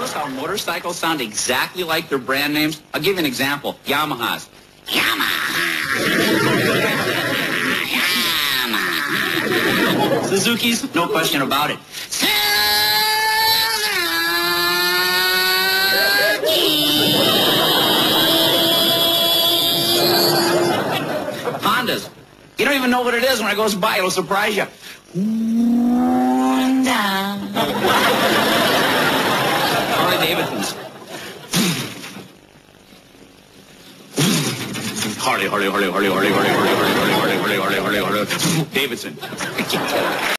notice how motorcycles sound exactly like their brand names? I'll give you an example. Yamahas. Suzuki's, no question about it. Hondas. You don't even know what it is. When it goes by, it'll surprise you. Honda. Harley Davidson's. Harley Davidson.